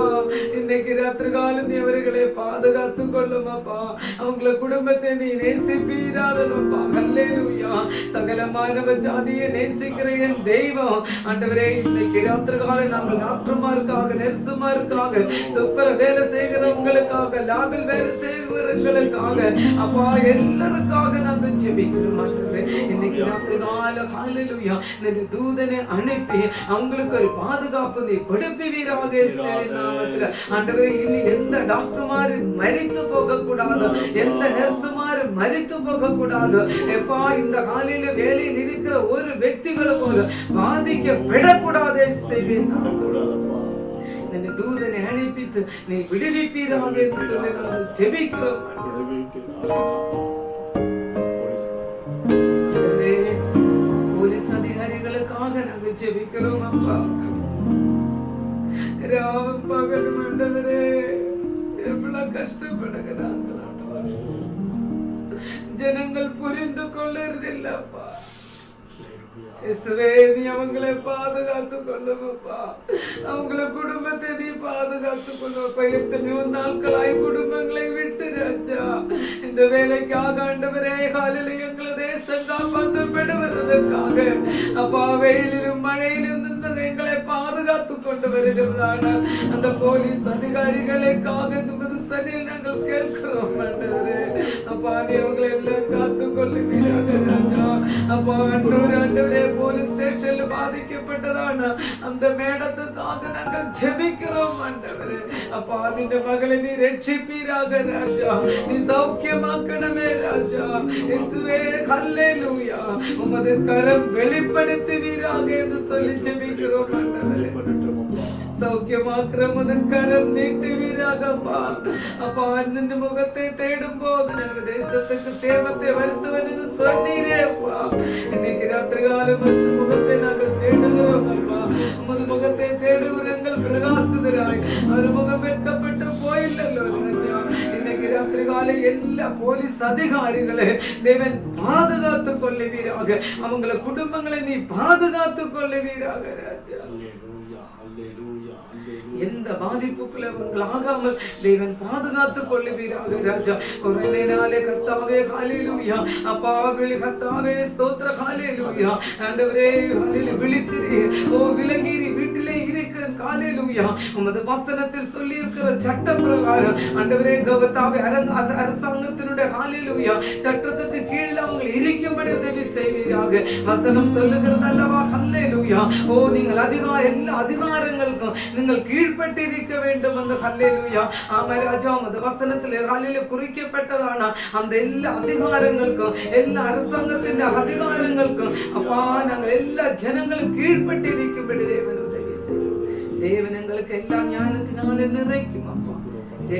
இன்னைக்கு ராத்திரி காலம் நீ அவர்களை பாதுகாத்து கொள்ளும் அப்பா. அவங்கள குடும்பத்தை நீ நேசிப்பீராதப்பா. ஹல்லேலூயா. சகல மாணவ ஜாதியை நேசிக்கிற என் தெய்வம் ஆண்டவரே, இன்னைக்கு ராத்திரிகால நாங்கள் டாக்டர்மாருக்காக, நர்சுமாருக்காக, துப்புர வேலை செய்கிறவங்களுக்காக, லாபில் வேலை செய்கிறவர்களுக்காக, அப்பா எல்லாருக்காக நாங்கள் ஜெபிக்கிறோம் ஆண்டவரே. இன்னைக்கு ராத்திரிகால ஹல்லேலூயா இந்த தூதனை அனுப்பி அவங்களுக்கு ஒரு பாதுகாப்பு நீ கொடுப்பீராக நாமத்துல ஆண்டவரே. இனி எந்த டாக்டர்மாரு மரித்து போக கூடாது, எந்த நர்சுமாரு மரித்து போக கூடாது. எப்பா இந்த காலையில வேலையில் இருக்கிற ஒரு வியக்திகளை போல பாதிக்கப்படக்கூடாதே செய்வேன். தூதனை அனுப்பித்து நீ விடுவிப்பீராக என்று சொல்லி நாங்கள் ஜெபிக்கிறோம். போலீஸ் அதிகாரிகளுக்காக நாங்கள் ஜெபிக்கிறோம் அப்பா. ராவும் பகலும் ஆண்டவரே எவ்வளவு கஷ்டப்படுகிறாங்க. ஜனங்கள் புரிந்து கொள்ளுறதில்லப்பா. நீ அவங்களை பாதுகாத்து கொள்ளுவப்பா, அவங்கள குடும்பத்தை நீ பாதுகாத்து கொள்ளுவப்பா. எத்தனையோ நாட்களாய் குடும்பங்களை விட்டு ராஜா இந்த வேலைக்காக ஆண்டவரே காலையில எங்களை தேசம் காப்பாற்றப்படுவதற்காக அப்பா வெயிலிலும் மழையிலும் எங்களை பாதுகாத்து கொண்டு வருகிறதான அந்த போலீஸ் அதிகாரிகளுக்காக சனியில் நாங்கள் கேட்கிறோம் ஆண்டவரே. அப்பா நீ அவங்களை எல்லாம் காத்து கொள்ளுவீராக ராஜா. அப்பா ஆண்டவரே போலீஸ் ஸ்டேஷன்ல பாதிக்கப்பட்டதான அந்த மேடத்துக்காக நாங்கள் ஜெபிக்கிறோம் ஆண்டவரே. அப்பா நின்ற மகளை நீ ரட்சிப்பீராக ராஜா, நீ சௌக்கியமாக்கணுமே ராஜா. இயேசுவே ஹல்லேலூயா, உமது கரம் வெளிப்படுத்துவீராக என்று சொல்லி ஜெபிக்கிறோம் ஆண்டவரே. சௌக்கியமாக்குற கரம் நீட்டுவீராகப்பா. அப்பா அந்த முகத்தை தேடும் போது நாங்கள் தேசத்துக்கு சேமத்தை வருத்துவன் என்று சொன்னீரேப்பா. இன்னைக்கு ராத்திரி காலம் அந்த முகத்தை நாங்கள் தேடுகிறோம் அப்பா. உமது முகத்தை தேடுகிறங்கள் பிரகாசுதராய் அவர் முகம் வெட்கப்பட்டு போயில்லோ ராஜா. இன்னைக்கு ராத்திரி காலை எல்லா போலீஸ் அதிகாரிகளே தேவன் பாதுகாத்து கொள்ளுவீராக, அவங்கள குடும்பங்களை நீ பாதுகாத்து கொள்ளுவீராக ராஜா. எந்த பாதிப்புக்குள்ள அவர்கள் ஆகாமல் தேவன் பாதுகாத்து கொள்ளுவீராக ராஜா. கொரோனாலே கர்த்தாவே ஹல்லேலூயா, அப்பா கர்த்தாவே ஸ்தோத்திர ஹல்லேலூயா. ஆண்டவரே ஹல்லேலூயா, விழித்திரே ஓ விலகீரி வீட்டிலே இருக்கிற ஹல்லேலூயா. உமது வசனத்தில் சொல்லி இருக்கிற சட்ட பிரகாரம் ஆண்டவரே கர்த்தாவே அரசாங்கத்தினுடைய ஹல்லேலூயா சட்டத்துக்கு கீழே அவங்க இருக்கும்படி உதவி செய்வீராக. வசனம் சொல்லுகிறது அல்லவா ஹல்லேலூயா. ஓ நீங்கள் எல்லா அதிகாரங்களுக்கும் நீங்கள் கீழ்பட்டிருக்க வேண்டும் என்று ஹல்லேலூயா. ஆமா ராஜா, உமது வசனத்தில் ஹல்லேலூயா குறிக்கப்பட்டதான அந்த எல்லா அதிகாரங்களுக்கும், எல்லா அரசாங்கத்தின் அதிகாரங்களுக்கும் அப்பா நாங்கள் எல்லா ஜனங்களும் கீழ்பட்டிருக்கும்படி தேவன் உதவி செய்யும். தேவன் எங்களுக்கு எல்லா ஞானத்தினால நிறைக்கும் அப்பா.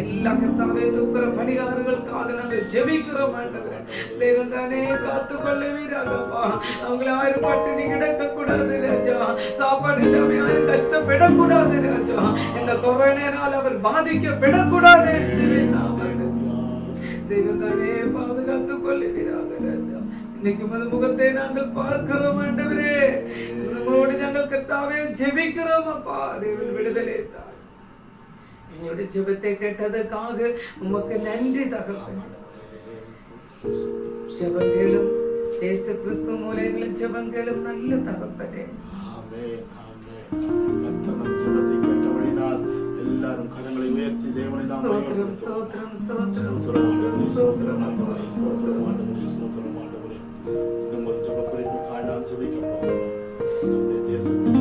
எல்லா கர்த்தாவே துப்புர பணியாளர்களுக்காக நாங்கள் ஜெபிக்கிறோம் ஆண்டவரே. தேவன் தானே காத்து கொள்ளுவீராகப்பா. அவங்களை யாரும் பட்டினி கிடக்க கூடாது ராஜா, சாப்பாடு இல்லாம யாரும் கஷ்டப்படக்கூடாது ராஜா. இந்த கொரோனாவால் அவர் பாதிக்கப்படக்கூடாது. தேவன் தானே பாதுகாத்து கொள்ளுவீராக ராஜா. இன்னைக்கு மது முகத்தை நாங்கள் பார்க்கிறோம் ஆண்டவரே. உங்களோடு நாங்கள் கர்த்தாவே ஜெபிக்கிறோம் அப்பா. தேவன் விடுதலை தான் எங்களுடைய ஜெபத்தை கேட்டதற்காக உமக்கு நன்றி தகப்பனே. ஜெபங்களும் இயேசு கிறிஸ்து மூலங்களும் ஜெபங்களும் நல்ல தகப்பனே. ஆமென் ஆமென். கர்த்தர் ஜெபத்தை கேட்டபடியால் எல்லாரும் கரங்களை உயர்த்தி தேவனை ஸ்தோத்திரம் ஸ்தோத்திரம் ஸ்தோத்திரம் ஸ்தோத்திரம் ஸ்தோத்திரம் ஆண்டவரே, ஸ்தோத்திரம் ஆண்டவரே, ஸ்தோத்திரம் ஆண்டவரே. நம்ம ஜெப குறிப்பு காண்டாம் ஜெபிக்க போகிறோம். நம்முடைய தேசத்தில்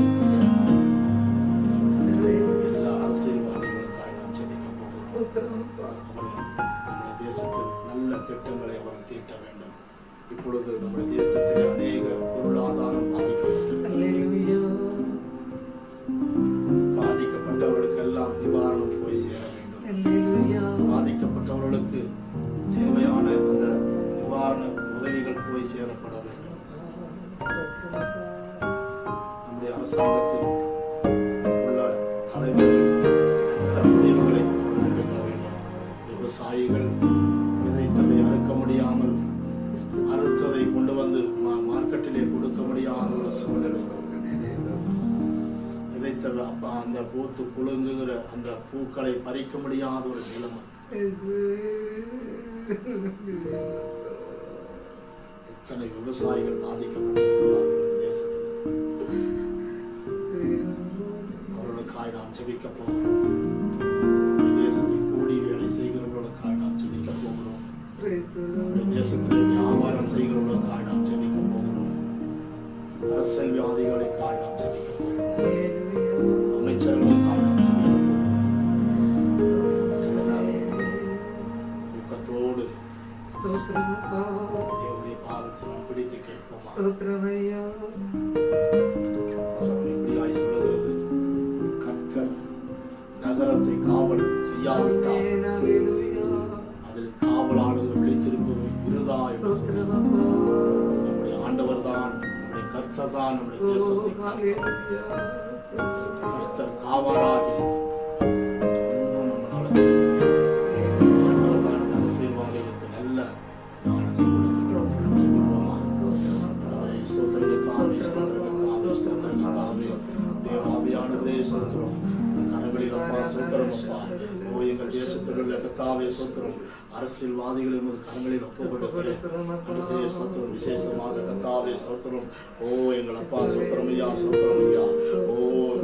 எல்லா அரசியல்வாதிகளுக்காக நாம் ஜெபிக்க போகிறோம். நம்முடைய தேசத்தில் நல்ல திட்டங்களை அவர் தீட்ட வேண்டும். இப்பொழுது நம்முடைய தேசத்தில் அநேக பொருளாதாரம் பாதிக்கப்பட்டவர்களுக்கெல்லாம் நிவாரணம் போய் சேர வேண்டும். பாதிக்கப்பட்டவர்களுக்கு தேவையான அந்த நிவாரண உதவிகள் போய் சேரப்பட வேண்டும். நம்முடைய அரசாங்கத்தில் உள்ள தலைவர்கள் சில முடிவுகளை எடுக்க வேண்டும். விவசாயிகள் விதைத்ததை அறுக்க முடியாமல் அறுத்ததை கொண்டு வந்து மார்க்கெட்டிலே கொடுக்க முடியாத ஒரு சூழ்நிலை. விதைத்த அந்த பூத்து குலுங்குகிற அந்த பூக்களை பறிக்க முடியாத ஒரு நிலைமை. எத்தனை விவசாயிகள் பாதிக்கப்பட்டிருக்கிறார்கள் தேசத்தில். அவர்களுக்காய் நாம் ஜெபிக்க போகிறோம். தேசத்தில் கூடி வேலை செய்கிறவர்களுக்காய் நாம் ஜெபிக்க போகிறோம். தேசத்திலே வியாபாரம் செய்கிறவர்களுக்காய் நாம் ஜெபிக்க போகிறோம். அரசியல்வாதிகளுக்காய் நாம் ஜெபிக்க போகிறோம். அமைச்சர்களுக்காய் நாம் ஜெபிக்க போகிறோம். துக்கத்தோடு தேவனுடைய பாதத்தில் நாம் பிடித்து கேட்போம். இப்படியாய் சொல்லுகிறது, கர்த்தர் நகரத்தை காவல் செய்யாவிட்டால் அதில் காவலாளர்கள் விழித்திருப்பதும் விருதாய். நம்முடைய ஆண்டவர் தான், நம்முடைய கர்த்தர் தான் நம்முடைய தேசத்தை கர்த்தர் காவலாகி அரசியல்வாதிகளுக்கு நல்ல ஞானத்தை தேவாவியானவரே சோத்திரம். கரங்களில் அப்பா சோத்திரம் அப்பா. ஓ எங்கள் தேசத்தில் உள்ள கர்த்தாவே சோத்திரம். அரசியல்வாதிகள் எமது கரங்களில் ஒப்புக்கொடுக்கிறேன். சோத்திரம் விசேஷமாக கர்த்தாவே சோத்திரம். ஓ எங்கள் அப்பா சோத்திரம் ஐயா, சோத்திரம் ஐயா. ஓ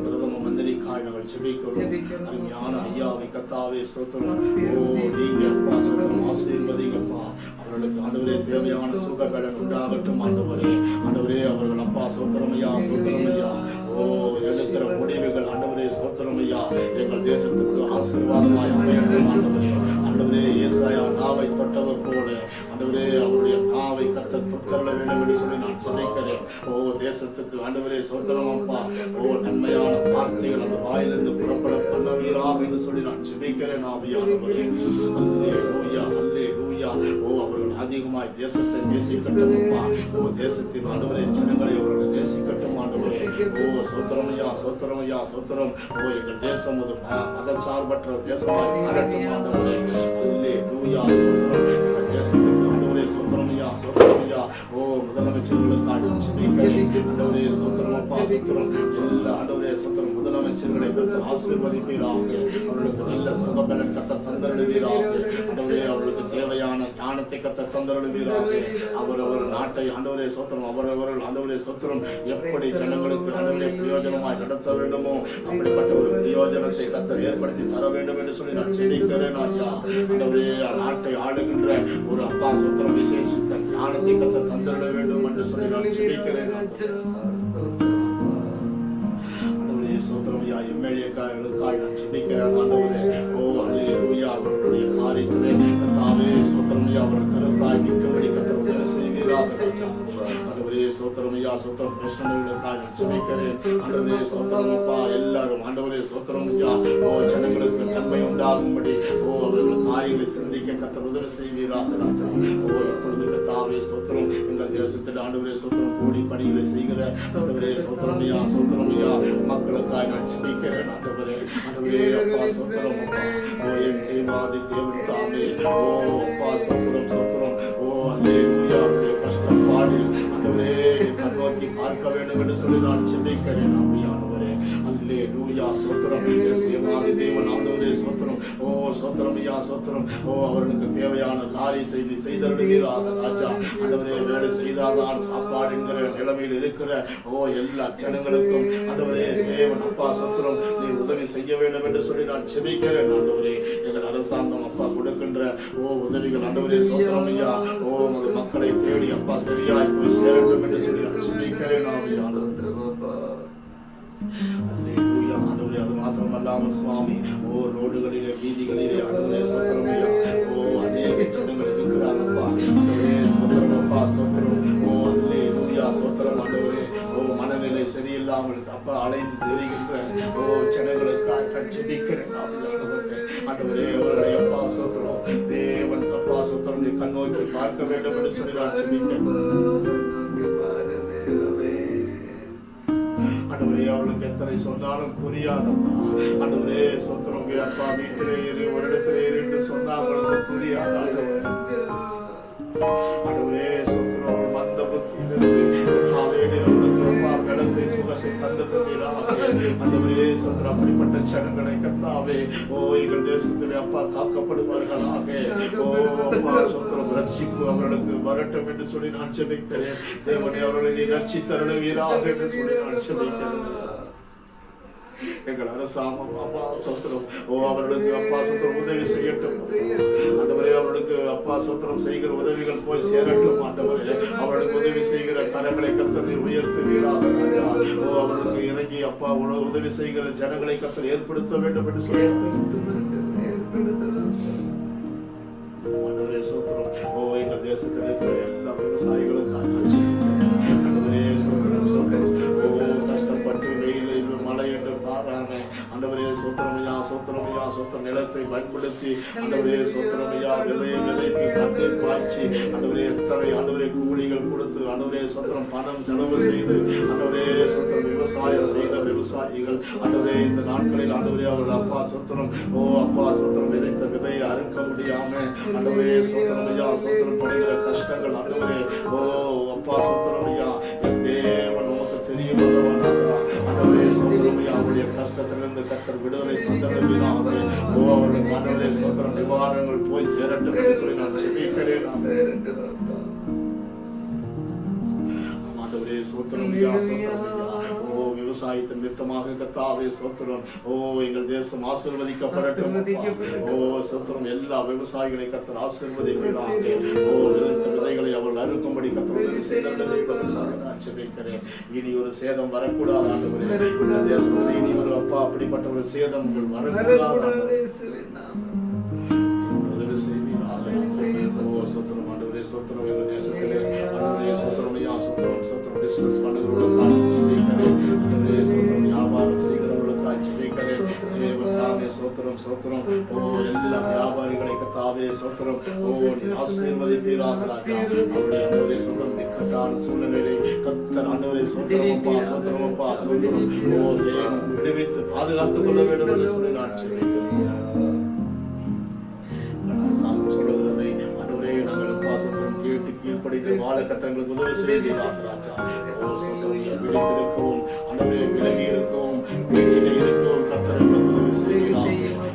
பிரதம மந்திரிக்காய் நாங்கள் ஜெபிக்கிறோம். அருமையான ஐயாவை கர்த்தாவே சோத்திரம். ஓ நீங்க அப்பா சோத்திரம் ஆசீர்வதிங்கப்பா. அவர்களுக்கு ஆண்டவரே தேவையான சுகபலன் உண்டாகட்டும் ஆண்டவரே. ஆண்டவரே அவர்கள் அப்பா சோத்திரம் ஐயா, சோத்திரம் ஐயா. ஓ எடுக்கிற முடிவுகள் ஆண்டவரே சோத்திரம் ஐயா எங்கள் தேசத்துக்கு ஆசீர்வாதமாய் அமையட்டும் ஆண்டவரே. ஆண்டவரே ஏசாயா நாவை தொட்டவர் போல ஆண்டவரே அவருடைய நாவை கர்த்தர் தொட்டருள வேண்டும் என்று சொல்லி நான் சொல்லிக்கிறேன். ஓ தேசத்துக்கு ஆண்டவரே சோத்திரம் அப்பா. ஓ நன்மையான வார்த்தைகள் அந்த வாயிலிருந்து புறப்பட பண்ணவீராக என்று சொல்லி நான் ஜெபிக்கிறேன் ஆவியானவரே. அல்லேலூயா, அல்லேலூயா. ஓ அவர்கள் அதிகமாய் தேசத்தை நேசிக்கட்டும் அப்பா. ஓ தேசத்தின் ஆண்டவரே ஜனங்களை அவர்கள் நேசிக்கட்டும் ஆண்டவரே. ஓ சோத்திரமையா, சோத்திரமையா, சோத்திரம். ஓ எங்கள் தேசம் ஒரு மதச்சார்பற்ற தேசமாய் மாறட்டும் ஆண்டவரே. அல்லேலூயா, சோத்திரம். எங்கள் தேசத்துக்கு ஆண்டவரே சோத்திரமையா, சோத்திரமையா. ஓ முதலமைச்சர்களுக்காக ஜெபிக்கிறேன் ஆண்டவரே சோத்திரம் அப்பா சோத்திரம். எல்லா ஆண்டவரே சோத்திரம் முதலமைச்சர்களை கர்த்தர் ஆசீர்வதிப்பீராக. அவர்களுக்கு நல்ல சுகபலன் கர்த்தர் தந்தருளுவீராக. ஆண்டவரே அவர்களுக்கு தேவையான ஞானத்தை கர்த்தர் தந்தருளுவீராக. அவரவர் நாட்டை ஆண்டவரே சோத்திரம் அவரவர்கள் ஆண்டவரே சோத்திரம் எப்படி ஜனங்களுக்கு ஆண்டவரே பிரயோஜனமாய் நடத்த வேண்டுமோ அப்படிப்பட்ட ஒரு பிரயோஜனத்தை கர்த்தர் ஏற்படுத்தி தர வேண்டும் என்று சொல்லி நான் ஜெபிக்கிறேன் ஐயா. ஆண்டவரே நாட்டை ஆளுகின்ற ஒரு அப்பா சோத்திரம் விசேஷித்த ஞானத்தை கர்த்தர் தந்தருள வேண்டும் என்று சொல்லி நான் ஜெபிக்கிறேன். சோத்திரமையா எம்எல்ஏக்காய் நான் ஜெபிக்கிறேன் ஆண்டவரே. ஓ அல்லேலூயா அவர்களுடைய காரியத்திலே கர்த்தாவே சோத்திரமையா அவர்கள் கருத்தாய் நிற்கும்படி கர்த்தர் உதவி செய்வீராக. ஆண்டவரே சோத்திரமையா சோத்திரம் பிரச்சனைகளுக்காக ஜெபிக்கிறேன் ஆண்டவரே சோத்திரம் அப்பா. எல்லாரும் ஆண்டவரே சோத்திரமையா ஓ ஜனங்களுக்கு நன்மை உண்டாகும்படி ஓ அவர்கள் காரியங்களை சிந்திக்க கர்த்தர் உதவி செய்வீராக. ஓ எப்பொழுது கர்த்தாவே சோத்திரம் எங்கள் தேசத்தில் ஆண்டவரே சோத்திரம் கூடி பணிகளை செய்கிற ஆண்டவரே சோத்திரமையா, சோத்திரமையா மக்களுக்காய் நான் ஜெபிக்கிறேன் ஆண்டவரே. ஆண்டவரே அப்பா சோத்திரம் அப்பா. ஓ என் தேவாதி தேவன் தாமே. ஓ அப்பா சோத்திரம், சோத்திரம். ஓ அல்லேலூயா அவருடைய கஷ்டப்பாடில் ஆண்டவரே கண்ணோக்கி பார்க்க வேண்டும் என்று சொல்லி நான் ஜெபிக்கிறேன் ஆவியானவரே. அல்லேலூயா சோத்திரம். என் தேவாதி தேவன் ஆண்டவரே சோத்திரம். ஓ சோத்திரமையா, சோத்திரம். ஓ அவர்களுக்கு தேவையான காரியத்தை நீ செய்தருளுவீராக ராஜா. ஆண்டவரே வேலை செய்தால்தான் சாப்பாடு என்கிற நிலைமையில் இருக்கிற ஓ எல்லா ஜனங்களுக்கும் ஆண்டவரே தேவன் அப்பா சோத்திரம் நீ உதவி செய்ய வேண்டும் என்று சொல்லி நான் ஜெபிக்கிறேன் ஆண்டவரே. எங்கள் அரசாங்கம் அப்பா கொடுக்கின்ற ஓ உதவிகள் ஆண்டவரே சோத்திரமையா ஓ உமது மக்களை தேடி அப்பா சரியாய் போய் சேரட்டும் என்று சொல்லி நான் ஜெபிக்கிறேன் ஆண்டவரே. அல்லேலூயா ஆண்டவரே. அது மாத்திரமல்லாமல் சுவாமி ஓ ரோடுகளிலே வீதிகளிலே ஆண்டவரே சோத்திரமையா ஓ அநேக ஜனங்கள் இருக்கிறாங்கப்பா ஆண்டவரே சோத்திரம் அப்பா சோத்திரம். ஓ அல்லேலூயா சோத்திரம் ஆண்டவரே. ஓ மனநிலை சரியில்லாமல் அப்பா அலைந்து தெரிகின்ற ஓ ஜனங்களுக்காக ஜெபிக்கிறேன் ஆண்டவரே. அவருடைய அப்பா சோத்திரம் தேவன் அப்பா சோத்திரம் நீ கண்ணோக்கி பார்க்க வேண்டும் என்று சொல்லி நான் ஜெபிக்கிறேன் ஆண்டவரே. அவளுக்கு எத்தனை சொன்னாலும் புரியாதப்பா ஆண்டவரே சோத்திரம். அப்பா வீட்டிலே இரு ஒரு இடத்திலே இரு என்று சொன்னா அவளுக்கு புரியாத ஆண்டவரே சோத்திரம். அவள் மந்த புத்தியிலிருந்து பலத்தை சுகத்தை தந்துடுவீராக ஆண்டவரே சோத்திரம். அப்படிப்பட்ட ஜனங்களை கர்த்தாவே ஓ எங்கள் தேசத்திலே அப்பா காக்கப்படுவார்களாக. ஓ அப்பா சோத்திரம் ரட்சிப்பு அவர்களுக்கு வரட்டும் என்று சொல்லி நான் ஜெபிக்கிறேன். தேவனே, அவர்களை நீ ரட்சித்தருளுவீராக என்று சொல்லி நான் ஜெபிக்கிறேன். எங்கள் அரசாங்கம் அப்பா சோத்திரம் அவர்களுக்கு அப்பா சோத்திரம் உதவி செய்யட்டும். ஆண்டவரே, அவர்களுக்கு அப்பா சோத்திரம் செய்கிற உதவிகள் போய் சேரட்டும். ஆண்டவரே, அவர்களுக்கு உதவி செய்கிற கரங்களை கர்த்தர் உயர்த்துவீராக. அவர்களுக்கு இறங்கி அப்பா உதவி செய்கிற ஜனங்களை கர்த்தர் ஏற்படுத்த வேண்டும் என்று சொல்லி ஆண்டவரே சோத்திரம் எங்கள் தேசத்தில் இருக்கிற எல்லா விவசாயிகளுக்காக கஷ்டப்பட்டு வெயில் மழை என்று பாடுறாங்க. ஆண்டவரே சோத்திரமையா சோத்திரமையா சோத்திர நிலத்தை பயன்படுத்தி ஆண்டவரே சோத்திரமையா விதைத்து தண்ணீர் பாய்ச்சி ஆண்டவரே எத்தனை ஆண்டவரே கூலிகள் கொடுத்து ஆண்டவரே சோத்திரம் பணம் செலவு செய்து ஆண்டவரே சோத்திரம் விவசாயம் செய்த விவசாயிகள் ஆண்டவரே இந்த நாட்களில் ஆண்டவரே அவர்கள் அப்பா சோத்திரம் அப்பா சோத்திரம் விதைத்த விதையை அறுக்க முடியாம ஆண்டவரே சோத்திரமையா சோத்திரம் படுகிற கஷ்டங்கள் ஆண்டவரே அப்பா சோத்திரமையா என் தேவன் நமக்கு தெரியும் ஆண்டவரே சோத்திரமையா அவருடைய கஷ்டத்திலிருந்து கர்த்தர் விடுதலை தந்தடுவீராக. அவர்களுக்கு ஆண்டவரே சோத்திரம் நிவாரணங்கள் போய் சேரட்டும் என்று சொல்லி நான் ஜெபிக்கிறேன். ஆண்டவரே சோத்திரமையா சோத்திரமையா விவசாயத்தின் நிமித்தமாக கர்த்தாவே சோத்திரம் எங்கள் தேசம் ஆசீர்வதிக்கப்படட்டும். சோத்திரம் எல்லா விவசாயிகளை கர்த்தர் ஆசீர்வதிக்கிறாங்க. விதைத்த விதைகளை அவர்கள் அறுக்கும்படி கர்த்தர் ஜெபிக்கிறேன். இனி ஒரு சேதம் வரக்கூடாது ஆண்டவரே. தேசத்தில் இனி ஒரு அப்பா அப்படிப்பட்ட ஒரு சேதம் வரக்கூடாது. உதவி செய்வீராக. சோத்திரம் ஆண்டவரே சோத்திரம் எங்கள் தேசத்திலே ஆண்டவரே சோத்திரமையா சோத்திரம் சோத்திரம் பிசினஸ் பண்ணுகிறவர்களுக்காக ஜெபிக்கிறேன். ஆண்டவரே சோத்திரம் வியாபாரம் செய்கிறவர்களுக்காக ஜெபிக்கிறேன். தேவனாவே சோத்திரம் சோத்திரம் எல்லா வியாபாரிகளை கர்த்தாவே சோத்திரம் ஆசீர்வதிப்பீராக. அவருடைய ஆண்டவரே சோத்திரம் இக்கட்டான சூழ்நிலையிலே கர்த்தர் ஆண்டவரே சோத்திரம் அப்பா சோத்திரம் அப்பா சோத்திரம் தேவன் விடுவித்து பாதுகாத்துக் கொள்ள வேண்டும் என்று சொல்லி நான் ஜெபிக்கிறேன். சொல்லுகிறதை ஆண்டவரே நாங்கள் அப்பா சோத்திரம் கேட்டு கீழ்ப்படிந்து வாழ கர்த்தர்களுக்கு உதவி செய்வீராக. ராஜா விழித்திருக்கவும் ஆண்டவரே விலகி இருக்கவும் வீட்டிலே இருக்கவும் கர்த்தர்களுக்கு உதவி செய்வீராக.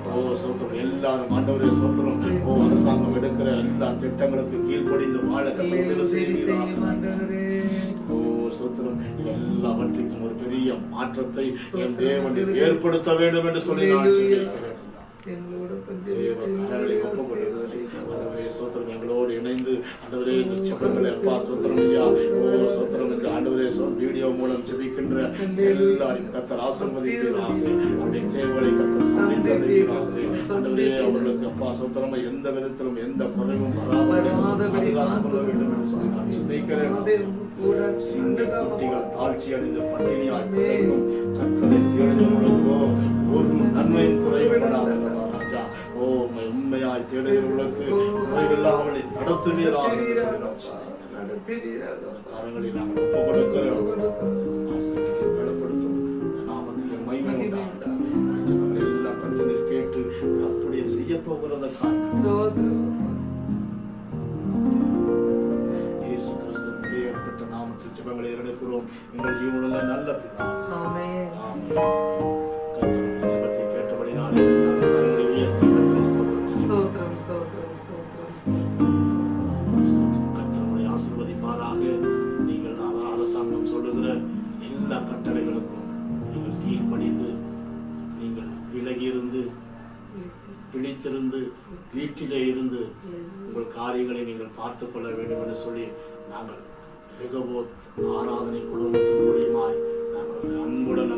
சோத்திரம் எல்லாரும் ஆண்டவரே சோத்திரம் அரசாங்கம் எடுக்கிற எல்லா திட்டங்களுக்கு கீழ்ப்படிந்து வாழ கர்த்தர்களுக்கு உதவி செய்வீராக. சோத்திரம் எல்லாவற்றிற்கும் ஒரு பெரிய மாற்றத்தை என் தேவன் ஏற்படுத்த வேண்டும் என்று சொல்லி நான் ஜெபிக்கிறேன். சோத்திரம் எங்களோடு இணைந்து ஆண்டவரே இந்த ஜெபங்களை அப்பா சோத்திரம் ஐயா சோத்திரம் என்று ஆண்டவரே வீடியோ மூலம் ஜெபிக்கின்ற எல்லாரையும் கர்த்தர் ஆசீர்வதிப்பீராக. அவருடைய தேவைகளை கர்த்தர் சந்தித்தருளுவீராக. ஆண்டவரே அவர்களுக்கு அப்பா சோத்திரம் எந்த விதத்திலும் எந்த குறைவும் வராமல் பாதுகாத்துக் கொள்ள வேண்டும் என்று சொல்லி நான் ஜெபிக்கிறேன். சிங்க குட்டிகள் தாழ்ச்சி அடைந்து பட்டினியாய் பிறக்கும் கர்த்தரை தேடுகிறவர்களுக்கோ ஒரு நன்மையும் குறைவுபடாத ராஜா உண்மையாய் தேடுகிறவர்களுக்கு குறைவில்லாமல் நடத்துவீராக. காரங்களில் நாங்கள் ஒப்பு கொடுக்கிறோம். பலப்படுத்தும் நாமத்தில் மகிமை உண்டாக எல்லாம் கர்த்தரில் கேட்டு அப்படியே செய்ய போகிறத இயேசு கிறிஸ்து வெளியேறப்பட்ட நாமத்தில் ஜெபங்களை எடுக்கிறோம். எங்கள் ஜீவனுள்ள நல்ல பிதா. ஆமென். ஜெபத்தை கேட்டபடினாலே கரங்களை உயர்த்தி கர்த்தரை ஸ்தோத்திரம் ஸ்தோத்திரம் ஸ்தோத்திரம் கர்த்தரை ஆசீர்வதிப்பாராக. நீங்கள் அரசாங்கம் சொல்லுகிற எல்லா கட்டளைகளுக்கும் நீங்கள் கீழ்ப்படிந்து நீங்கள் விலகி இருந்து விழித்திருந்து வீட்டிலே இருந்து உங்கள் காரியங்களை நீங்கள் பார்த்துக் கொள்ள வேண்டும் என்று சொல்லி நாங்கள் ரெகோபோத் ஆராதனை குடும்பத்தின் மூலியமாய் நாங்கள் அன்புடன்